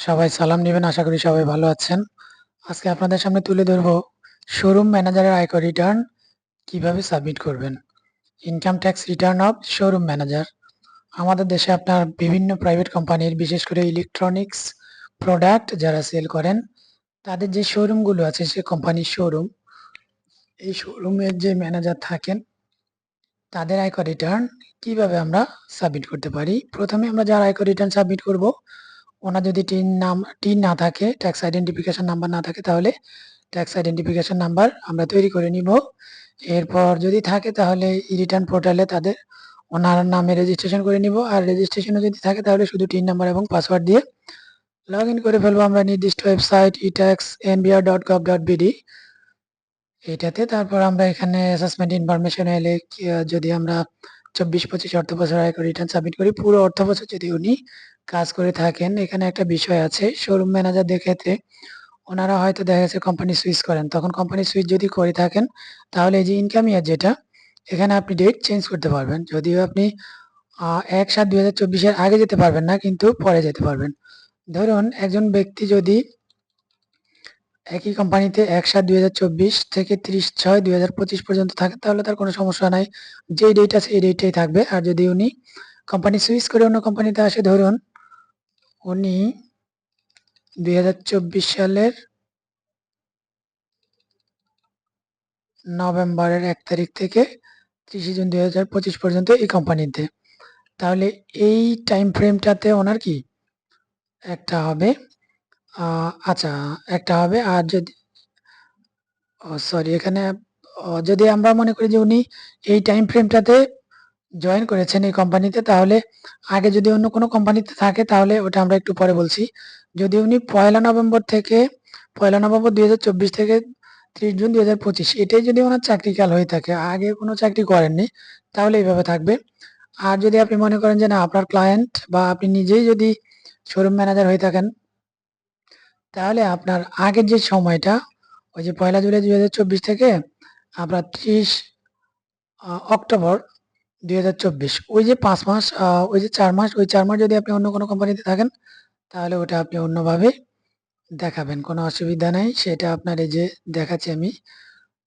সবাই সালাম নেবেন। আশা করি সবাই ভালো আছেন। আজকে আপনাদের সামনে তুলে ধরব শোরুম ম্যানেজারের আয়কর রিটার্ন কিভাবে সাবমিট করবেন। Income tax return of showroom manager. আমাদের দেশে আপনার বিভিন্ন প্রাইভেট কোম্পানির, বিশেষ করে ইলেকট্রনিক্স প্রোডাক্ট যারা সেল করেন, তাদের যে শোরুমগুলো আছে, সে কোম্পানির শোরুম, এই শোরুমের যে ম্যানেজার থাকেন, তাদের আয়কর রিটার্ন কিভাবে আমরা সাবমিট করতে পারি। প্রথমে আমরা যার আয়কর রিটার্ন সাবমিট করব, ওনার যদি টিন না থাকে, ট্যাক্স আইডেন্টিফিকেশন নাম্বার না থাকে, তাহলে ট্যাক্স আইডেন্টিফিকেশন নাম্বার আমরা তৈরি করে নিব। এরপর যদি থাকে তাহলে রিটার্ন পোর্টালে তাদের ওনার নামে রেজিস্ট্রেশন করে নিব। আর রেজিস্ট্রেশনও যদি থাকে তাহলে শুধু টিন নাম্বার এবং পাসওয়ার্ড দিয়ে লগ ইন করে ফেলবো আমরা নির্দিষ্ট ওয়েবসাইট etax.nbr.gov.bd এটাতে। তারপর আমরা এখানে অ্যাসেসমেন্ট ইনফরমেশন এলে যদি আমরা 24-25 অর্থ বছর আয়কর রিটার্ন সাবমিট করি, পুরো অর্থ বছর যদি উনি কাজ করে থাকেন, এখানে একটা বিষয় আছে, শোরুম ম্যানেজারদের ক্ষেত্রে ওনারা হয়তো দেখা গেছে কোম্পানি সুইচ করেন, তখন কোম্পানি সুইচ যদি করে থাকেন তাহলে এই যে ইনকাম ইয়ার যেটা, এখানে আপনি ডেট চেঞ্জ করতে পারবেন। যদিও আপনি 1/7/2024 আগে যেতে পারবেন না, কিন্তু পরে যেতে পারবেন। ধরুন একজন ব্যক্তি যদি একই কোম্পানিতে 1/7/2024 থেকে 30/6/2025 পর্যন্ত থাকে, তাহলে তার কোনো সমস্যা নাই, যেই ডেট আছে এই ডেটটাই থাকবে। আর যদি উনি কোম্পানি সুইচ করে অন্য কোম্পানিতে আসে, ধরুন উনি 2024 সালের নভেম্বরের 1 তারিখ থেকে 30 জুন 2025 পর্যন্ত এই কোম্পানিতে, তাহলে এই টাইম ফ্রেমটাতে ওনার কি একটা হবে, আচ্ছা একটা হবে। আর যদি সরি, এখানে যদি আমরা মনে করি যে উনি এই টাইম ফ্রেমটাতে জয়েন করেছেন এই কোম্পানিতে, তাহলে আগে যদি অন্য কোনো কোম্পানিতে থাকে তাহলে ওটা আমরা একটু পরে বলছি। যদি উনি 1 নভেম্বর 2024 থেকে 30 জুন 2025 এটাই যদি ওনার চাকরিকাল হয়ে থাকে, আগে কোনো চাকরি করেননি, তাহলে এইভাবে থাকবে। আর যদি আপনি মনে করেন যে না, আপনার ক্লায়েন্ট বা আপনি নিজেই যদি শোরুম ম্যানেজার হয়ে থাকেন, তাহলে আপনার আগের যে সময়টা, ওই যে 1 জুলাই 2024 থেকে আপনার 30 অক্টোবর 2024, ওই যে 5 মাস, ওই যে 4 মাস, ওই 4 মাস যদি আপনি অন্য কোনো কোম্পানিতে থাকেন, তাহলে ওটা আপনি অন্যভাবে দেখাবেন, কোনো অসুবিধা নাই। সেটা আপনার এই যে দেখাচ্ছি আমি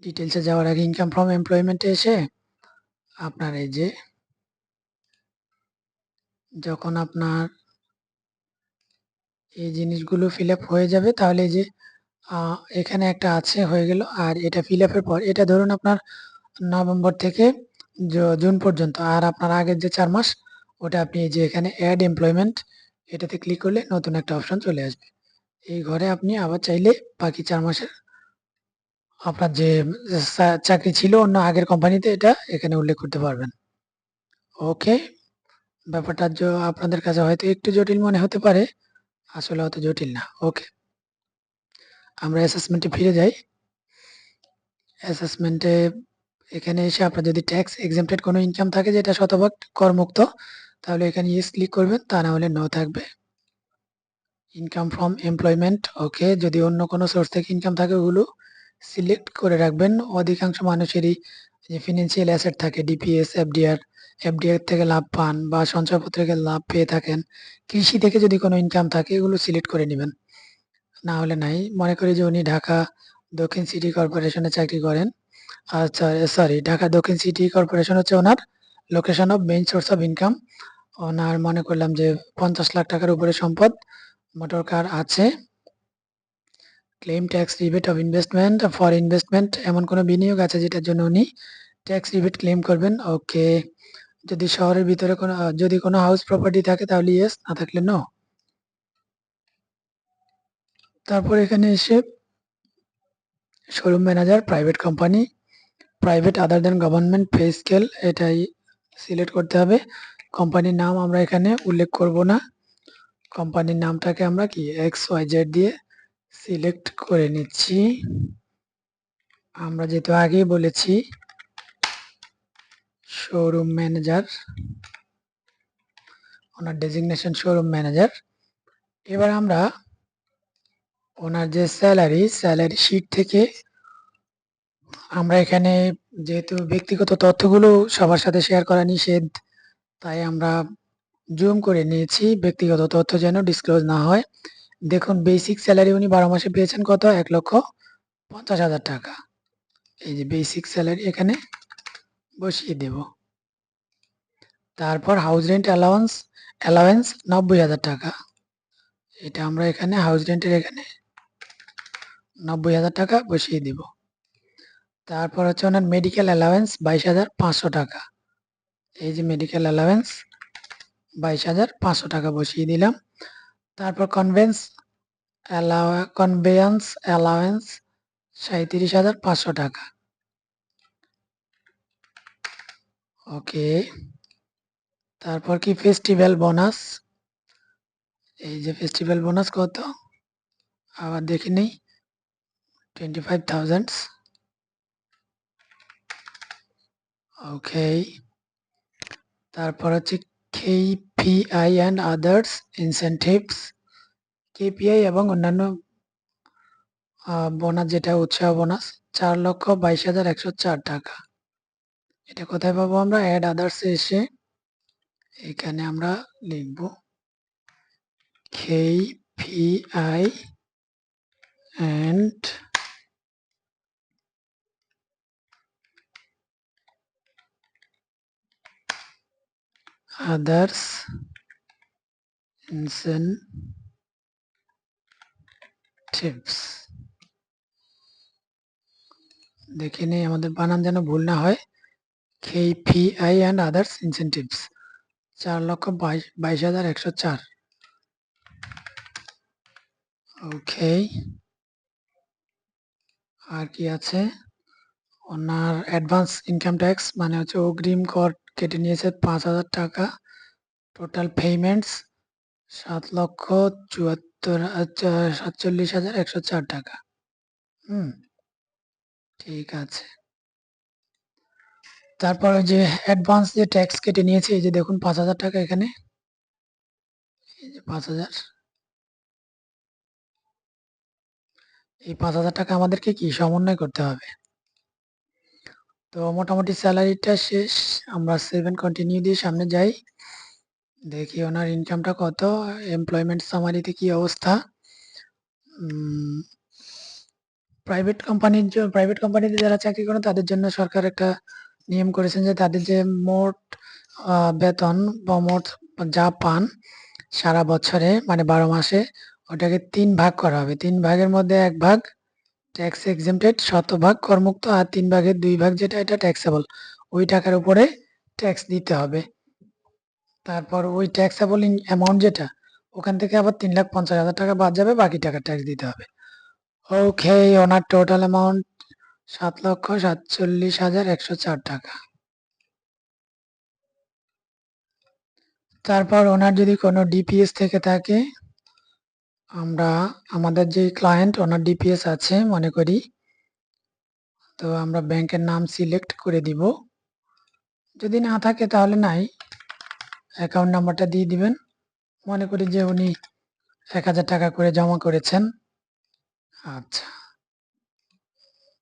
ডিটেলসে যাওয়ার আগে, ইনকাম ফ্রম এমপ্লয়মেন্টে এসে আপনার এই যে যখন আপনার এই জিনিসগুলো ফিল আপ হয়ে যাবে, তাহলে এই যে এখানে একটা আছে, হয়ে গেল। আর এটা ফিল আপের পর, এটা ধরুন আপনার নভেম্বর থেকে জুন পর্যন্ত, আর আপনার আগের যে 4 মাস, ওটা আপনি এই যে এখানে অ্যাড এমপ্লয়মেন্ট, এটাতে ক্লিক করলে নতুন একটা অপশন চলে আসবে। এই ঘরে আপনি আবার চাইলে বাকি 4 মাসের আপনার যে চাকরি ছিল অন্য আগের কোম্পানিতে, এটা এখানে উল্লেখ করতে পারবেন। ওকে, ব্যাপারটা আপনাদের কাছে হয়তো একটু জটিল মনে হতে পারে, আসলে অত জটিল না। ওকে, আমরা অ্যাসেসমেন্টে ফিরে যাই। অ্যাসেসমেন্টে এখানে এসে আপনার যদি ট্যাক্স এক্সেম্পটেড কোনো ইনকাম থাকে যেটা শতভাগ করমুক্ত, তাহলে এখানে ইয়েস ক্লিক করবেন, তা না হলে নো থাকবে। ইনকাম ফ্রম এমপ্লয়মেন্ট, ওকে। যদি অন্য কোনো সোর্স থেকে ইনকাম থাকে, ওগুলো সিলেক্ট করে রাখবেন। অধিকাংশ মানুষেরই যে ফিনান্সিয়াল অ্যাসেট থাকে, ডিপিএস, এফডিআর থেকে লাভ পান বা সঞ্চয়পত্র থেকে লাভ পেয়ে থাকেন, কৃষি থেকে যদি কোনো ইনকাম থাকে, এগুলো সিলেক্ট করে নেবেন, না হলে নাই। মনে করি যে উনি ঢাকা দক্ষিণ সিটি কর্পোরেশনে চাকরি করেন, আচ্ছা সরি, ঢাকা দক্ষিণ সিটি কর্পোরেশন হচ্ছে ওনার location of main source of income. ওনার মনে করলাম যে 50 লাখ টাকার উপরে সম্পদ, মোটর কার আছে। Claim tax rebate of investment, for investment, এমন কোনো বিনিয়োগ আছে যেটার জন্য উনি ট্যাক্স রিবেট ক্লেম করবেন। ওকে, যদি শহরের ভিতরে কোনো যদি কোনো হাউস প্রপার্টি থাকে তাহলে ইয়েস, না থাকলে নো। তারপর এখানে এসে showroom manager private company, private other than government pay scale, এটাই সিলেক্ট করতে হবে। কোম্পানির নাম আমরা এখানে উল্লেখ করব না, কোম্পানির নামটাকে আমরা কি XYZ দিয়ে সিলেক্ট করে নিচ্ছি। আমরা যেহেতু আগেই বলেছি শোরুম ম্যানেজার, ওনার ডেজিগনেশন শোরুম ম্যানেজার। এবার আমরা ওনার যে স্যালারি শিট থেকে আমরা এখানে, যেহেতু ব্যক্তিগত তথ্যগুলো সবার সাথে শেয়ার করা নিষেধ, তাই আমরা জুম করে নিয়েছি, ব্যক্তিগত তথ্য যেন ডিসক্লোজ না হয়। দেখুন বেসিক স্যালারি উনি 12 মাসে পেয়েছেন কত? 1,50,000 টাকা। এই যে বেসিক স্যালারি এখানে বসিয়ে দেব। তারপর হাউস রেন্ট অ্যালাওয়েন্স 90,000 টাকা। এটা আমরা এখানে হাউস রেন্টের এখানে 90,000 টাকা বসিয়ে দেব। তারপর হচ্ছে ওনার মেডিকেল অ্যালাওয়েন্স 22,500 টাকা। এই যে মেডিকেল অ্যালাওয়েন্স 22,500 টাকা বসিয়ে দিলাম। তারপর কনভেয়ান্স অ্যালাওয়েন্স 37,500 টাকা। ওকে। তারপর কি ফেস্টিভ্যাল বোনাস, এই যে ফেস্টিভ্যাল বোনাস কত আবার দেখে নেই, 25,000। ওকে। তারপর হচ্ছে KPI অ্যান্ড আদার্স ইনসেনটিভস, KPI এবং অন্যান্য বোনাস যেটা উৎসাহ বোনাস 4,22,104 টাকা। এটা কোথায় পাবো আমরা? অ্যাড আদার্সে এসে এখানে আমরা লিখব KPI and others incentives। দেখে নেই আমাদের বানান যেন ভুল না হয়। KPI and others incentives 4,22,104। ওকে। আর কি আছে? ওনার অ্যাডভান্স ইনকাম ট্যাক্স মানে হচ্ছে অগ্রিম কর কেটে নিয়েছে 5,000 টাকা। টোটাল পেমেন্টস 7,47,104 টাকা। ঠিক আছে। তারপরে যে অ্যাডভান্স যে ট্যাক্স কেটে নিয়েছে এই যে দেখুন 5,000 টাকা এখানে, এই যে 5,000, এই 5,000 টাকা আমাদেরকে কি সমন্বয় করতে হবে। তো মোটামুটি স্যালারিটা শেষ। আমরা সেভ এন্ড কন্টিনিউ দিয়ে সামনে যাই। দেখি ওনার ইনকামটা কত, এমপ্লয়মেন্ট সামারিতে কি অবস্থা। প্রাইভেট কোম্পানিতে যারা চাকরি করেন তাদের জন্য সরকার একটা নিয়ম করেছেন যে তাদের যে মোট বেতন বা মোট যা পান সারা বছরে মানে 12 মাসে ওটাকে 3 ভাগ করা হবে। 3 ভাগের মধ্যে 1 ভাগ ট্যাক্স এক্সেম্পটেড শতভাগ করমুক্ত, আর 3 ভাগের 2 ভাগ যেটা এটা ট্যাক্সেবল, ওই টাকার উপরে ট্যাক্স দিতে হবে। তারপর ওই ট্যাক্সেবল অ্যামাউন্ট যেটা ওখান থেকে আবার 3,50,000 টাকা বাদ যাবে, বাকি টাকা ট্যাক্স দিতে হবে। ওকে। ওনার টোটাল অ্যামাউন্ট 7,47,104 টাকা। তারপর ওনার যদি কোনো ডিপিএস থেকে থাকে, আমরা আমাদের যে ক্লায়েন্ট ওনার ডিপিএস আছে মনে করি, তো আমরা ব্যাংকের নাম সিলেক্ট করে দিব। যদি না থাকে তাহলে নাই, অ্যাকাউন্ট নাম্বারটা দিয়ে দিবেন। মনে করি যে উনি 1,000 টাকা করে জমা করেছেন। আচ্ছা,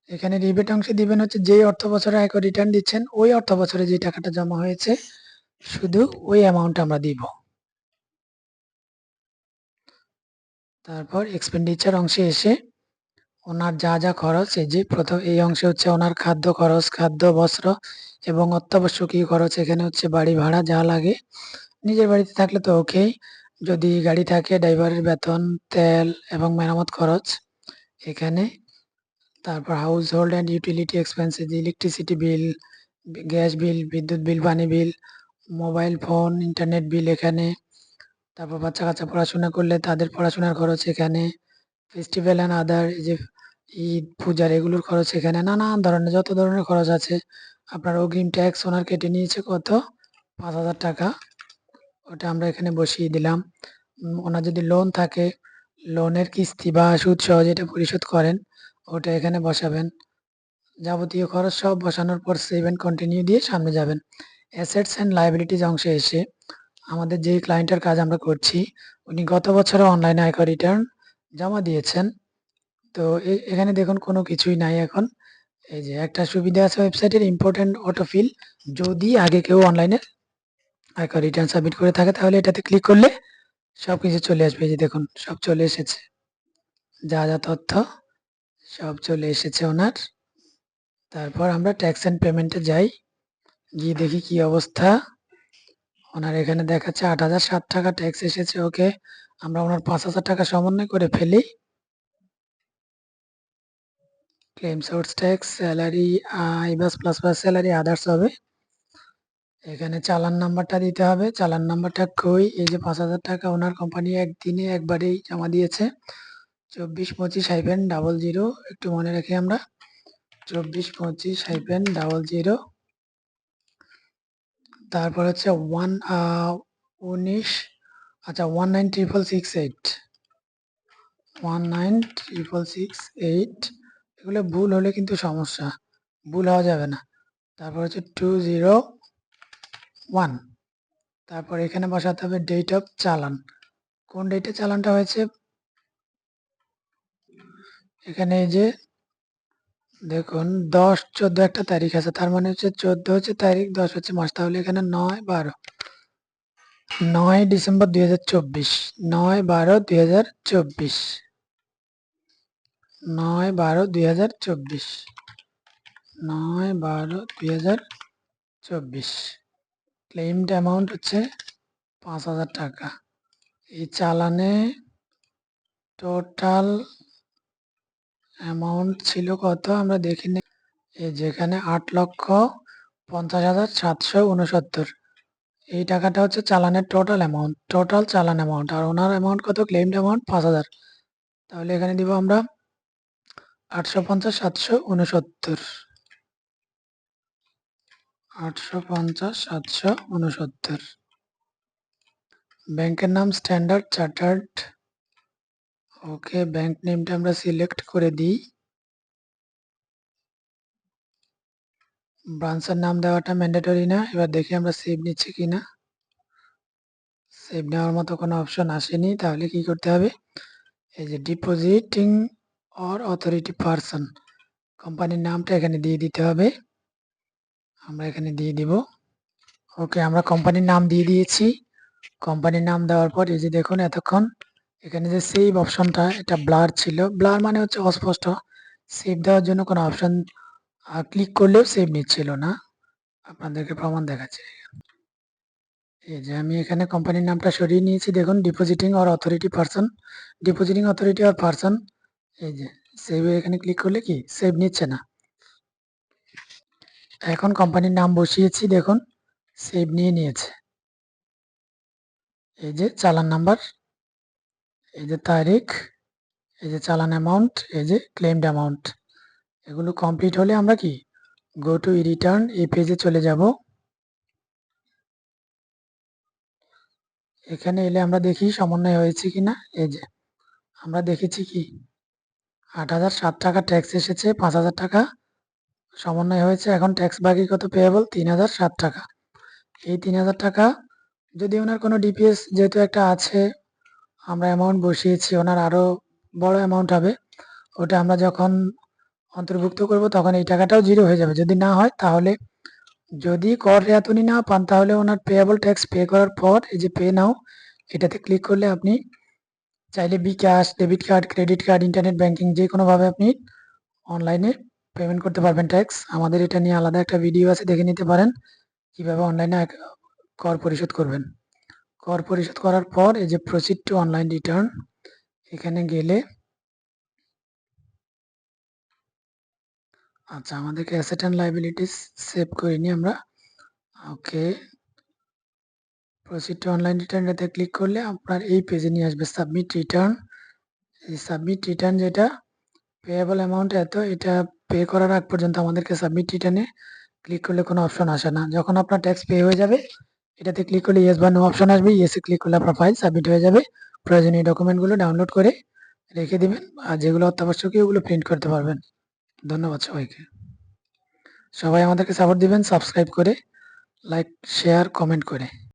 এখানে রিবেট অংশে দিবেন হচ্ছে যেই অর্থ বছরে আয়কর রিটার্ন দিচ্ছেন ওই অর্থ বছরে যে টাকাটা জমা হয়েছে শুধু ওই অ্যামাউন্ট আমরা দিব। তারপর এক্সপেন্ডিচার অংশে এসে ওনার যা যা খরচ, এই যে প্রথম এই অংশে হচ্ছে ওনার খাদ্য খরচ, খাদ্য বস্ত্র এবং অত্যাবশ্যকীয় খরচ। এখানে হচ্ছে বাড়ি ভাড়া যা লাগে, নিজের বাড়িতে থাকলে তো ওকে, যদি গাড়ি থাকে ড্রাইভারের বেতন, তেল এবং মেরামত খরচ এখানে। তারপর house hold and utility expenses, electricity bill, gas bill, বিদ্যুৎ বিল, পানি বিল, মোবাইল ফোন, ইন্টারনেট বিল এখানে। তারপর বাচ্চা কাচ্চা পড়াশোনা করলে তাদের পড়াশোনার খরচ এখানে। ফেস্টিভ্যাল অ্যান্ড আদার, এই যে ঈদ পূজার এগুলোর খরচ এখানে। নানান ধরনের যত ধরনের খরচ আছে। আপনার অগ্রিম ট্যাক্স ওনার কেটে নিয়েছে কত? 5,000 টাকা। ওটা আমরা এখানে বসিয়ে দিলাম। ওনার যদি লোন থাকে, লোনের কিস্তি বা সুদ সহ যেটা পরিশোধ করেন ওটা এখানে বসাবেন। যাবতীয় খরচ সব বসানোর পর সেভ এন্ড কন্টিনিউ দিয়ে সামনে যাবেন। অ্যাসেটস অ্যান্ড লায়াবিলিটিস অংশে এসে আমাদের যেই ক্লায়েন্টের কাজ আমরা করছি উনি গত বছরে অনলাইনে আয়কর রিটার্ন জমা দিয়েছেন। তো এখানে দেখুন কোনো কিছুই নাই এখন। এই যে একটা সুবিধা আছে ওয়েবসাইটের ইম্পর্টেন্ট অটোফিল, যদি আগে কেউ অনলাইনে আয়কর রিটার্ন সাবমিট করে থাকে তাহলে এটাতে ক্লিক করলে সবকিছু চলে আসবে। এই যে দেখুন সব চলে এসেছে, যা যা তথ্য সব চলে এসেছে ওনার। তারপর আমরা ট্যাক্স এন্ড পেমেন্টে যাই, গিয়ে দেখি কি অবস্থা। ওনার এখানে দেখাচ্ছে ৮,০০৭ টাকা ট্যাক্স এসেছে। ওকে, আমরা ওনার ৫,০০০ টাকা সমন্বয় করে ফেলি। Claim source tax, salary, আইবাস plus plus salary, others হবে। এখানে চালান নাম্বারটা দিতে হবে। চালান নাম্বারটা কই? এই যে ৫,০০০ টাকা ওনার কোম্পানি একদিনে একবারেই জমা দিয়েছে। ২৪25-00, একটু মনে রাখি আমরা, ২৪25-00। তারপর হচ্ছে 19, আচ্ছা 196668, 196668। এগুলো ভুল হলে কিন্তু সমস্যা, ভুল হওয়া যাবে না। তারপর হচ্ছে 201। তারপর এখানে বসাতে হবে ডেট অফ চালান, কোন ডেটে চালানটা হয়েছে। এখানে এই যে দেখুন 10-14 একটা তারিখ আছে, তার মানে হচ্ছে 14 হচ্ছে তারিখ, 10 হচ্ছে মাস, তাহলে এখানে 9-12, 9 ডিসেম্বর 2024, 9-12-2024, 9-12-2024, 9-12-2024। ক্লেইমড অ্যামাউন্ট হচ্ছে 5,000 টাকা। এই চালানে টোটাল অ্যামাউন্ট ছিল কত আমরা দেখি নি। এই যেখানে 8,50,769। এই টাকাটা হচ্ছে চালানের টোটাল অ্যামাউন্ট, টোটাল চালান অ্যামাউন্ট। আর ওনার অ্যামাউন্ট কত? Claimed amount 5,000। তাহলে এখানে দিব আমরা 850-769, 850-769। ব্যাংকের নাম স্ট্যান্ডার্ড চার্টার্ড। ওকে, ব্যাংক নেমটা আমরা সিলেক্ট করে দিই। ব্রাঞ্চের নাম দেওয়াটা ম্যান্ডেটরি না। এবার দেখি আমরা সেভ নিচ্ছি কিনা। সেভ নেওয়ার মতো কোনো অপশন আসেনি, তাহলে কি করতে হবে? এই যে ডিপোজিটিং অর অথরিটি পারসন, কোম্পানির নামটা এখানে দিয়ে দিতে হবে। আমরা এখানে দিয়ে দিব। ওকে, আমরা কোম্পানির নাম দিয়ে দিয়েছি। কোম্পানির নাম দেওয়ার পর এই যে দেখুন এতক্ষণ এখানে যে সেভ অপশনটা, এটা ব্লার ছিল। ব্লার মানে হচ্ছে অস্পষ্ট। সেভ দেওয়ার জন্য কোনো অপশন ক্লিক করলেও সেভ নিচ্ছিল না। আপনাদেরকে প্রমাণ দেখাচ্ছি। এই যে আমি এখানে কোম্পানির নামটা সরিয়ে নিয়েছি। দেখুন depositing or authority person, depositing authority or person. এই যে সেভ, এখানে ক্লিক করলে কি সেভ নিচ্ছে না। এখন কোম্পানির নাম বসিয়েছি, দেখুন সেভ নিয়ে নিয়েছে। এই যে চালান নাম্বার, এই যে তারিখ, এই যে চালান অ্যামাউন্ট, এই যে ক্লেমড অ্যামাউন্ট। এগুলো কমপ্লিট হলে আমরা কি গো টু রিটার্ন এই পেজে চলে যাব। এখানে এলে আমরা দেখি সমন্বয় হয়েছে কিনা। এই যে আমরা দেখেছি কি 8,007 টাকা ট্যাক্স এসেছে, 5,000 টাকা সমন্বয় হয়েছে। এখন ট্যাক্স বাকি কত? পেয়েবল 3,007 টাকা। এই 3,000 টাকা যদি ওনার কোনো ডিপিএস যেহেতু একটা আছে, আমরা অ্যামাউন্ট বসিয়েছি, ওনার আরও বড় অ্যামাউন্ট হবে, ওটা আমরা যখন অন্তর্ভুক্ত করব তখন এই টাকাটাও জিরো হয়ে যাবে। যদি না হয় তাহলে, যদি কর রেয়াত উনি না পান, তাহলে ওনার পেয়েবল ট্যাক্স পে করার পর এই যে পে নাও, এটাতে ক্লিক করলে আপনি চাইলে bKash, debit card, credit card, internet banking যে কোনোভাবে আপনি অনলাইনে পেমেন্ট করতে পারবেন ট্যাক্স। আমাদের এটা নিয়ে আলাদা একটা ভিডিও আছে, দেখে নিতে পারেন কিভাবে অনলাইনে কর পরিশোধ করবেন। কর পরিশোধ করার পর এই যে প্রসিড টু অনলাইন রিটার্ন, এখানে গেলে আচ্ছা আমাদেরকে অ্যাসেট অ্যান্ড লাইবিলিটিস সেভ করিনি আমরা। ওকে, প্রসিড টু অনলাইন রিটার্ন, এতে ক্লিক করলে আপনার এই পেজে নিয়ে আসবে সাবমিট রিটার্ন। এই সাবমিট রিটার্ন যেটা পেয়েবল অ্যামাউন্ট এত, এটা পে করার আগ পর্যন্ত আমাদেরকে সাবমিট রিটার্নে ক্লিক করলে কোনো অপশন আসে না। যখন আপনার ট্যাক্স পে হয়ে যাবে, এটাতে ক্লিক করলে ইয়েস বা নো অপশন আসবে। ইয়েসে ক্লিক করলে আপনার ফাইল সাবমিট হয়ে যাবে। প্রয়োজনীয় ডকুমেন্টগুলো ডাউনলোড করে রেখে দিবেন, আর যেগুলো অত্যাবশ্যকীয় ওগুলো প্রিন্ট করতে পারবেন। ধন্যবাদ সবাইকে। সবাই আমাদেরকে সাপোর্ট দিবেন সাবস্ক্রাইব করে, লাইক, শেয়ার, কমেন্ট করে।